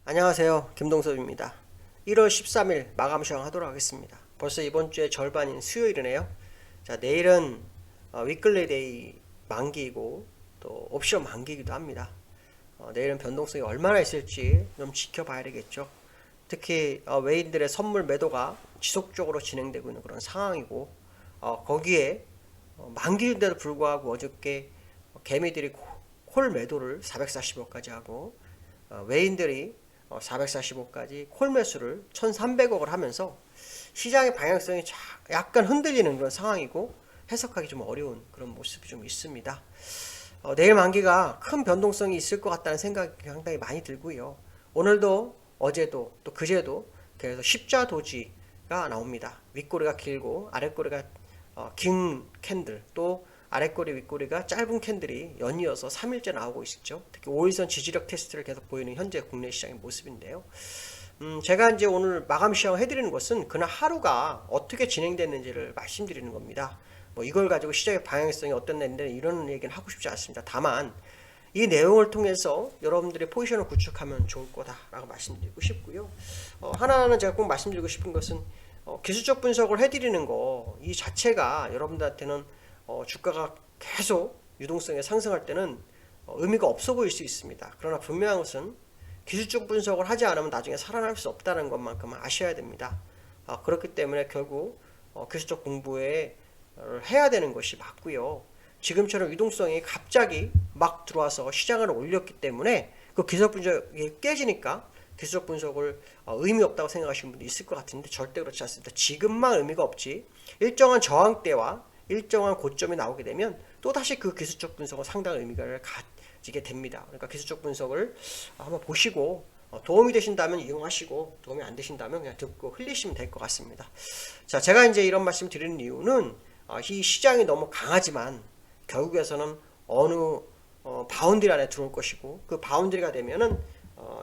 안녕하세요. 김동섭입니다. 1월 13일 마감 시황하도록 하겠습니다. 벌써 이번 주의 절반인 수요일이네요. 자, 내일은 위클리 데이 만기이고 또 옵션 만기이기도 합니다. 내일은 변동성이 얼마나 있을지 좀 지켜봐야 되겠죠. 특히 외인들의 선물 매도가 지속적으로 진행되고 있는 그런 상황이고 거기에 만기인데도 불구하고 어저께 개미들이 콜 매도를 440억까지 하고 외인들이 445까지 콜 매수를 1,300억을 하면서 시장의 방향성이 약간 흔들리는 그런 상황이고 해석하기 좀 어려운 그런 모습이 좀 있습니다. 내일 만기가 큰 변동성이 있을 것 같다는 생각이 상당히 많이 들고요. 오늘도 어제도 또 그제도 계속 십자 도지가 나옵니다. 윗꼬리가 길고 아랫꼬리가 긴 캔들, 또 아랫꼬리 윗꼬리가 짧은 캔들이 연이어서 3일째 나오고 있죠. 특히 5일선 지지력 테스트를 계속 보이는 현재 국내 시장의 모습인데요. 제가 이제 오늘 마감 시황을 해드리는 것은 그날 하루가 어떻게 진행됐는지를 말씀드리는 겁니다. 뭐 이걸 가지고 시장의 방향성이 어땠는데 이런 얘기는 하고 싶지 않습니다. 다만 이 내용을 통해서 여러분들의 포지션을 구축하면 좋을 거다라고 말씀드리고 싶고요. 하나는 제가 꼭 말씀드리고 싶은 것은 기술적 분석을 해드리는 거 이 자체가 여러분들한테는 주가가 계속 유동성이 상승할 때는 의미가 없어 보일 수 있습니다. 그러나 분명한 것은 기술적 분석을 하지 않으면 나중에 살아날 수 없다는 것만큼은 아셔야 됩니다. 그렇기 때문에 결국 기술적 공부에 해야 되는 것이 맞고요. 지금처럼 유동성이 갑자기 막 들어와서 시장을 올렸기 때문에 그 기술적 분석이 깨지니까 기술적 분석을 의미 없다고 생각하시는 분도 있을 것 같은데 절대 그렇지 않습니다. 지금만 의미가 없지 일정한 저항대와 일정한 고점이 나오게 되면 또다시 그 기술적 분석은 상당한 의미를 가지게 됩니다. 그러니까 기술적 분석을 한번 보시고 도움이 되신다면 이용하시고 도움이 안 되신다면 그냥 듣고 흘리시면 될 것 같습니다. 자, 제가 이제 이런 말씀 드리는 이유는 이 시장이 너무 강하지만 결국에서는 어느 바운드리 안에 들어올 것이고 그 바운드리가 되면은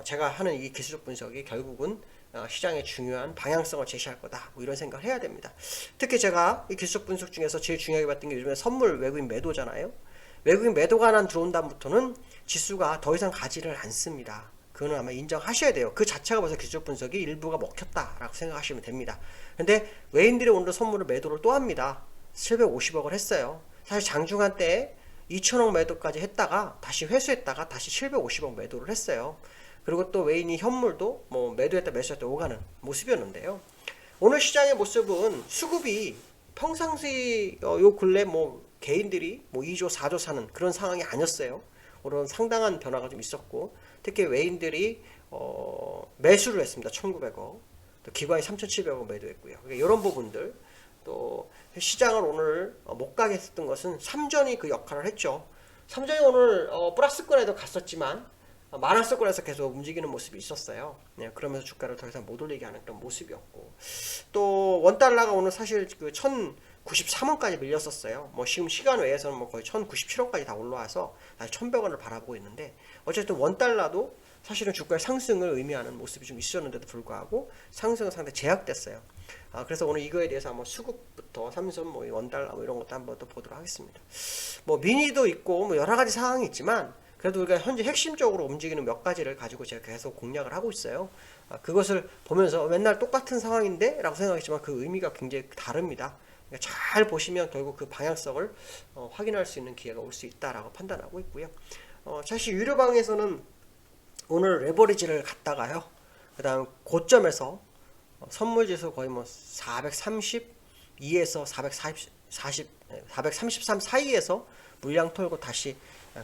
제가 하는 이 기술적 분석이 결국은 시장의 중요한 방향성을 제시할 거다. 뭐 이런 생각을 해야 됩니다. 특히 제가 이 기술적 분석 중에서 제일 중요하게 봤던 게 요즘에 선물 외국인 매도잖아요. 외국인 매도가 하나 들어온 다음부터는 지수가 더 이상 가지를 않습니다. 그거는 아마 인정하셔야 돼요. 그 자체가 벌써 기술적 분석이 일부가 먹혔다라고 생각하시면 됩니다. 근데 외인들이 오늘 선물을 매도를 또 합니다. 750억을 했어요. 사실 장중한 때 2천억 매도까지 했다가 다시 회수했다가 다시 750억 매도를 했어요. 그리고 또 외인이 현물도 뭐 매도했다 매수했다 오가는 모습이었는데요. 오늘 시장의 모습은 수급이 평상시 요 근래 뭐 개인들이 뭐 2조 4조 사는 그런 상황이 아니었어요. 오늘은 상당한 변화가 좀 있었고 특히 외인들이 매수를 했습니다. 1,900억. 또 기관이 3,700억 매도했고요. 그러니까 이런 부분들 또 시장을 오늘 못 가게 했던 것은 삼전이 그 역할을 했죠. 삼전이 오늘 플러스권에도 갔었지만 마이너스권에서 계속 움직이는 모습이 있었어요. 네, 그러면서 주가를 더 이상 못 올리게 하는 그런 모습이었고 또 원달러가 오늘 사실 그 1,093원까지 밀렸었어요. 뭐 지금 시간 외에서는 뭐 거의 1,097원까지 다 올라와서 다시 1,100원을 바라보고 있는데 어쨌든 원달러도 사실은 주가의 상승을 의미하는 모습이 좀 있었는데도 불구하고 상승은 상당히 제약됐어요. 그래서 오늘 이거에 대해서 한번 수급부터 삼선 뭐 원달러 뭐 이런 것도 한번 또 보도록 하겠습니다. 뭐 미니도 있고 뭐 여러 가지 상황이 있지만 그래도 우리가 현재 핵심적으로 움직이는 몇 가지를 가지고 제가 계속 공략을 하고 있어요. 그것을 보면서 맨날 똑같은 상황인데 라고 생각했지만 그 의미가 굉장히 다릅니다. 그러니까 잘 보시면 결국 그 방향성을 확인할 수 있는 기회가 올 수 있다라고 판단하고 있고요. 사실 유료방에서는 오늘 레버리지를 갔다가요. 그 다음 고점에서 선물지수 거의 뭐 432에서 433 사이에서 물량 털고 다시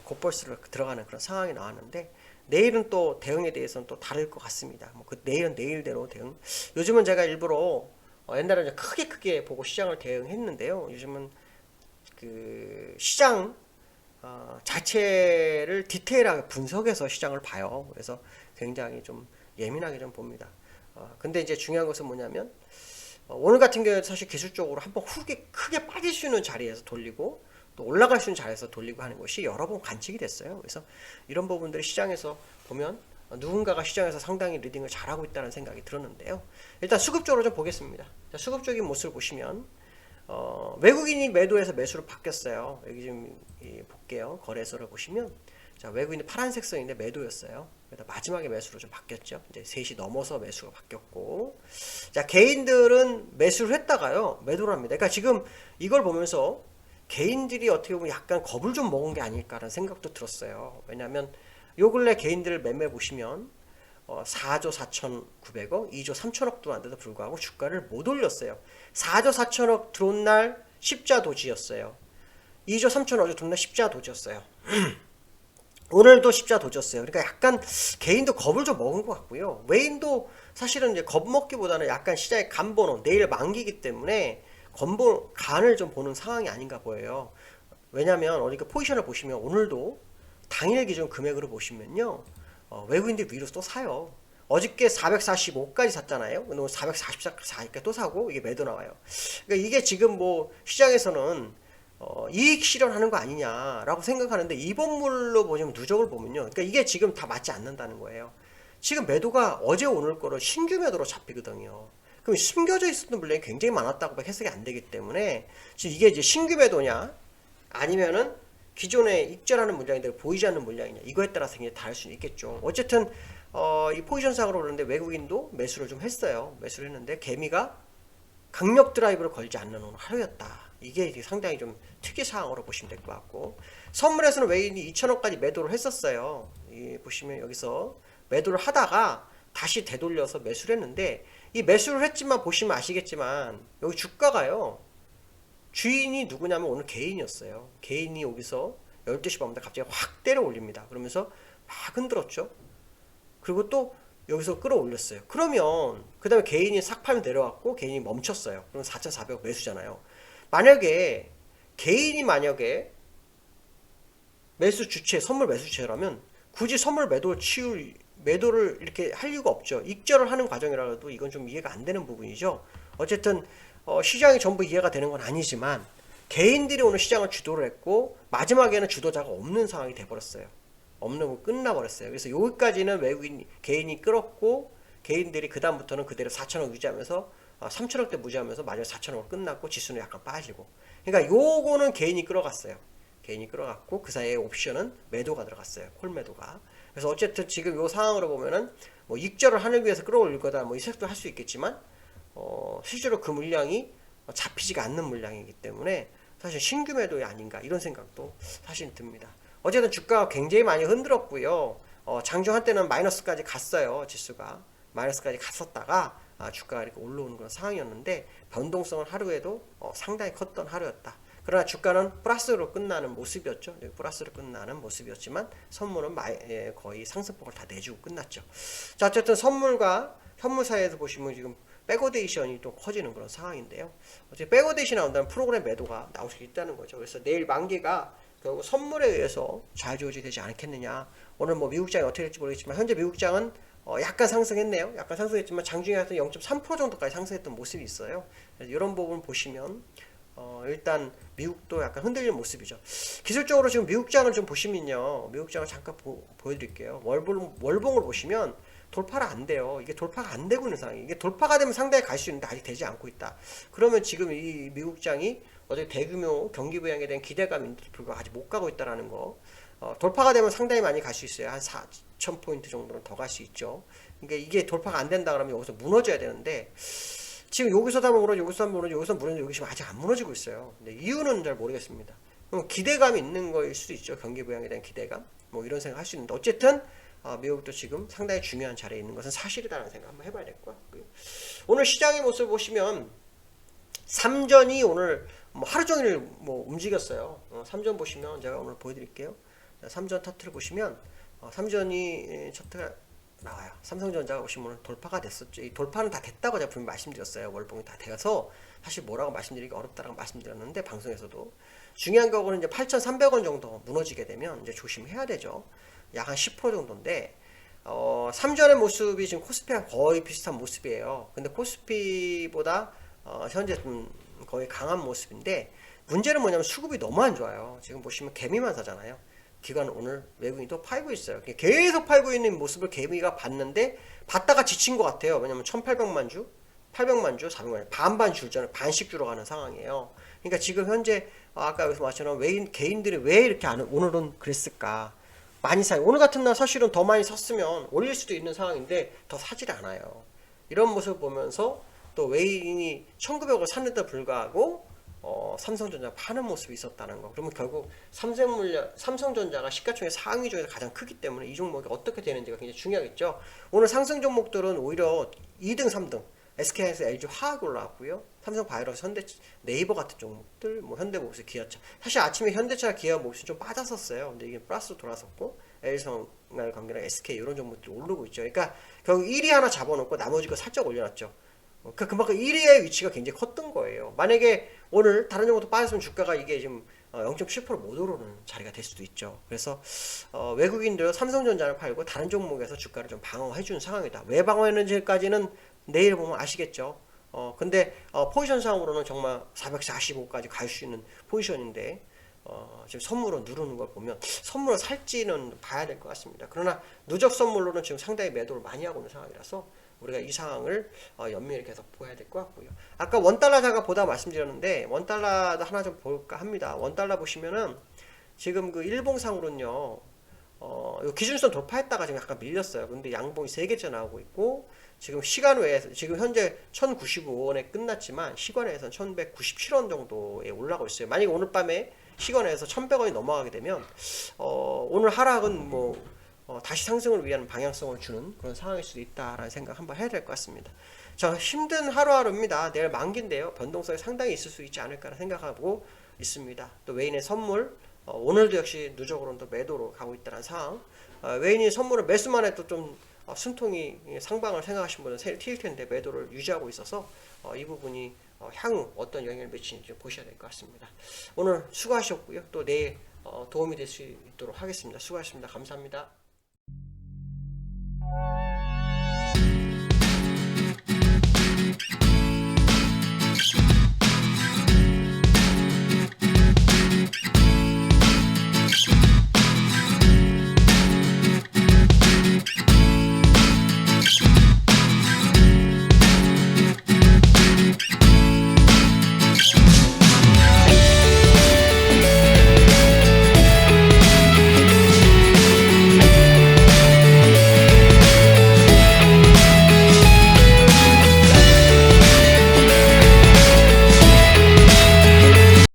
곧벌스로 들어가는 그런 상황이 나왔는데 내일은 또 대응에 대해서는 또 다를 것 같습니다. 뭐 그 내일은 내일대로 대응. 요즘은 제가 일부러 옛날에는 크게 보고 시장을 대응했는데요. 요즘은 그 시장 자체를 디테일하게 분석해서 시장을 봐요. 그래서 굉장히 좀 예민하게 좀 봅니다. 근데 이제 중요한 것은 뭐냐면 오늘 같은 경우에 사실 기술적으로 한번 크게 빠질 수 있는 자리에서 돌리고 또 올라갈 수 있는 자리에서 돌리고 하는 것이 여러 번 관측이 됐어요. 그래서 이런 부분들이 시장에서 보면 누군가가 시장에서 상당히 리딩을 잘하고 있다는 생각이 들었는데요. 일단 수급적으로 좀 보겠습니다. 자, 수급적인 모습을 보시면 외국인이 매도해서 매수로 바뀌었어요. 여기 좀 볼게요. 거래소를 보시면 자, 외국인이 파란색 선인데 매도였어요. 그래서 마지막에 매수로 좀 바뀌었죠. 이제 3시 넘어서 매수가 바뀌었고, 자, 개인들은 매수를 했다가요 매도를 합니다. 그러니까 지금 이걸 보면서 개인들이 어떻게 보면 약간 겁을 좀 먹은 게 아닐까라는 생각도 들었어요. 왜냐하면 요 근래 개인들 매매 보시면 4조 4,900억, 2조 3천억 들어왔는데도 불구하고 주가를 못 올렸어요. 4조 4천억 들어온 날 십자 도지였어요. 2조 3천억 들어온 날 십자 도지였어요. 오늘도 십자 도졌어요. 그러니까 약간 개인도 겁을 좀 먹은 것 같고요. 외인도 사실은 이제 겁 먹기보다는 약간 시장의 간 보는, 내일 만기이기 때문에 간을 좀 보는 상황이 아닌가 보여요. 왜냐면 어디 그 포지션을 보시면 오늘도 당일 기준 금액으로 보시면요, 외국인들이 위로 또 사요. 어저께 445까지 샀잖아요. 오늘 444까지 또 사고 이게 매도 나와요. 그러니까 이게 지금 뭐 시장에서는 이익 실현하는 거 아니냐라고 생각하는데 이번물로 보시면 누적을 보면요, 그러니까 이게 지금 다 맞지 않는다는 거예요. 지금 매도가 어제 오늘 거로 신규 매도로 잡히거든요. 그럼 숨겨져 있었던 물량이 굉장히 많았다고 해석이 안 되기 때문에 지금 이게 이제 신규 매도냐 아니면은 기존에 익절하는 물량인데 보이지 않는 물량이냐, 이거에 따라서 굉장히 다를 수는 있겠죠. 어쨌든 이 포지션상으로 그러는데 외국인도 매수를 좀 했어요. 매수를 했는데 개미가 강력 드라이브를 걸지 않는 오늘 하루였다. 이게 상당히 좀 특이 사항으로 보시면 될 것 같고, 선물에서는 외인이 2천원까지 매도를 했었어요. 보시면 여기서 매도를 하다가 다시 되돌려서 매수를 했는데, 이 매수를 했지만 보시면 아시겠지만 여기 주가가요, 주인이 누구냐면 오늘 개인이었어요. 개인이 여기서 12시 반부터 갑자기 확 때려 올립니다. 그러면서 막 흔들었죠. 그리고 또 여기서 끌어올렸어요. 그러면 그 다음에 개인이 싹 팔면 내려왔고 개인이 멈췄어요. 그럼 4,400억 매수잖아요. 만약에 개인이 매수 주체, 선물 매수 주체라면 굳이 선물 매도를 이렇게 할 이유가 없죠. 익절을 하는 과정이라도 이건 좀 이해가 안 되는 부분이죠. 어쨌든 시장이 전부 이해가 되는 건 아니지만 개인들이 오늘 시장을 주도를 했고 마지막에는 주도자가 없는 상황이 돼버렸어요. 없는 거 끝나버렸어요. 그래서 여기까지는 개인이 끌었고 개인들이 그 다음부터는 그대로 4천억 유지하면서 3천억대 무지하면서 마지막에 4천억으로 끝났고 지수는 약간 빠지고, 그러니까 요거는 개인이 끌어갔어요. 개인이 끌어갔고 그 사이에 옵션은 매도가 들어갔어요. 콜 매도가. 그래서 어쨌든 지금 요 상황으로 보면은 뭐 익절을 하기 위해서 끌어올릴 거다 뭐 이 생각도 할 수 있겠지만 실제로 그 물량이 잡히지가 않는 물량이기 때문에 사실 신규 매도이 아닌가 이런 생각도 사실 듭니다. 어쨌든 주가가 굉장히 많이 흔들었고요. 장중 한때는 마이너스까지 갔어요. 지수가 마이너스까지 갔었다가 주가가 이렇게 올라오는 그런 상황이었는데 변동성은 하루에도 상당히 컸던 하루였다. 그러나 주가는 플러스로 끝나는 모습이었죠. 플러스로 끝나는 모습이었지만 선물은 거의 상승폭을 다 내주고 끝났죠. 자, 어쨌든 선물과 현물 사이에서 보시면 지금 백오데이션이 또 커지는 그런 상황인데요. 어쨌든 백오데이션이 나온다면 프로그램 매도가 나올 수 있다는 거죠. 그래서 내일 만기가 결국 선물에 의해서 좌지우지되지 않겠느냐. 오늘 뭐 미국장이 어떻게 될지 모르겠지만 현재 미국장은 약간 상승했네요. 약간 상승했지만 장중에 하여튼 0.3% 정도까지 상승했던 모습이 있어요. 그래서 이런 부분 보시면 일단 미국도 약간 흔들리는 모습이죠. 기술적으로 지금 미국장을 좀 보시면요, 미국장을 잠깐 보여드릴게요. 월봉을 보시면 돌파가 안 돼요. 이게 돌파가 안 되고 있는 상황이에요. 이게 돌파가 되면 상당히 갈 수 있는데 아직 되지 않고 있다. 그러면 지금 이 미국장이 어제 대규모 경기 부양에 대한 기대감이 있는데도 불구하고 아직 못 가고 있다는 거. 돌파가 되면 상당히 많이 갈 수 있어요. 한 4,000포인트 정도는 더 갈 수 있죠. 그러니까 이게 돌파가 안 된다 그러면 여기서 무너져야 되는데 지금 여기서 다 무너져, 여기서 무너져, 여기서 무너져, 여기 지금 아직 안 무너지고 있어요. 근데 이유는 잘 모르겠습니다. 기대감이 있는 거일 수도 있죠. 경기 부양에 대한 기대감. 뭐 이런 생각 할 수 있는데 어쨌든 미국도 지금 상당히 중요한 자리에 있는 것은 사실이라는 생각 한번 해봐야 될 것 같고요. 오늘 시장의 모습을 보시면 삼전이 오늘 뭐 하루 종일 뭐 움직였어요. 삼전 보시면 제가 오늘 보여드릴게요. 삼전 차트를 보시면 삼전이 차트가 나와요. 삼성전자가 보시면 오늘 돌파가 됐었죠. 이 돌파는 다 됐다고 제가 분명히 말씀드렸어요. 월봉이 다 돼서 사실 뭐라고 말씀드리기 어렵다라고 말씀드렸는데 방송에서도 중요한 거는 이제 8,300원 정도 무너지게 되면 이제 조심해야 되죠. 약 한 10% 정도인데 삼전의 모습이 지금 코스피랑 거의 비슷한 모습이에요. 근데 코스피보다 현재 좀 거의 강한 모습인데 문제는 뭐냐면 수급이 너무 안 좋아요. 지금 보시면 개미만 사잖아요. 기관 오늘 외국인이 또 팔고 있어요. 계속 팔고 있는 모습을 개미가 봤는데 봤다가 지친 것 같아요. 왜냐면 1,800만 주, 800만 주, 400만 주 반반 줄잖아요. 반씩 줄어가는 상황이에요. 그러니까 지금 현재 아까 여기서 말씀처럼 개인들이 왜 이렇게 오늘은 그랬을까? 많이 사요. 오늘 같은 날 사실은 더 많이 샀으면 올릴 수도 있는 상황인데 더 사질 않아요. 이런 모습을 보면서 또 외인이 1900을 샀는데도 불구하고 삼성전자 파는 모습이 있었다는 거. 그러면 결국 삼성전자가 시가총액 상위 중에서 가장 크기 때문에 이 종목이 어떻게 되는지가 굉장히 중요하겠죠. 오늘 상승 종목들은 오히려 2등, 3등. SK에서 LG 화학 올라왔고요. 삼성바이오로스, 네이버 같은 종목들, 뭐 현대모비스, 기아차. 사실 아침에 현대차, 기아모비스 좀 빠졌었어요. 근데 이게 플러스로 돌아섰고 LG생활 관계랑 SK 이런 종목들이 오르고 있죠. 그러니까 결국 1위 하나 잡아놓고 나머지 거 살짝 올려놨죠. 그러니까 그만큼 1위의 위치가 굉장히 컸던 거예요. 만약에 오늘 다른 종목도 빠졌으면 주가가 이게 지금 0.7%못 오르는 자리가 될 수도 있죠. 그래서 외국인들 삼성전자를 팔고 다른 종목에서 주가를 좀 방어해주는 상황이다. 왜 방어했는지까지는 내일 보면 아시겠죠. 근데 포지션상으로는 정말 445까지 갈 수 있는 포지션인데 지금 선물로 누르는 걸 보면 선물을 살지는 봐야 될 것 같습니다. 그러나 누적 선물로는 지금 상당히 매도를 많이 하고 있는 상황이라서 우리가 이 상황을 연밀히 계속 보아야 될 것 같고요. 아까 원달러 자가 보다 말씀드렸는데 원달러도 하나 좀 볼까 합니다. 원달러 보시면은 지금 그 일봉상으로는요. 기준선 돌파했다가 지금 약간 밀렸어요. 근데 양봉이 3개째 나오고 있고 지금 시간 외에서 지금 현재 1095원에 끝났지만 시간외에서는 1197원 정도에 올라가고 있어요. 만약에 오늘 밤에 시간외에서 1100원이 넘어가게 되면 오늘 하락은 뭐 다시 상승을 위한 방향성을 주는 그런 상황일 수도 있다라는 생각 한번 해야 될 것 같습니다. 자, 힘든 하루하루입니다. 내일 만기인데요. 변동성이 상당히 있을 수 있지 않을까 생각하고 있습니다. 또 외인의 선물 오늘도 역시 누적으로는 또 매도로 가고 있다는 상황. 외인이 선물을 매수만 해도 좀 숨통이 상방을 생각하신 분은 튈 텐데 매도를 유지하고 있어서 이 부분이 향후 어떤 영향을 미치는지 보셔야 될 것 같습니다. 오늘 수고하셨고요. 또 내일 도움이 될 수 있도록 하겠습니다. 수고하셨습니다. 감사합니다.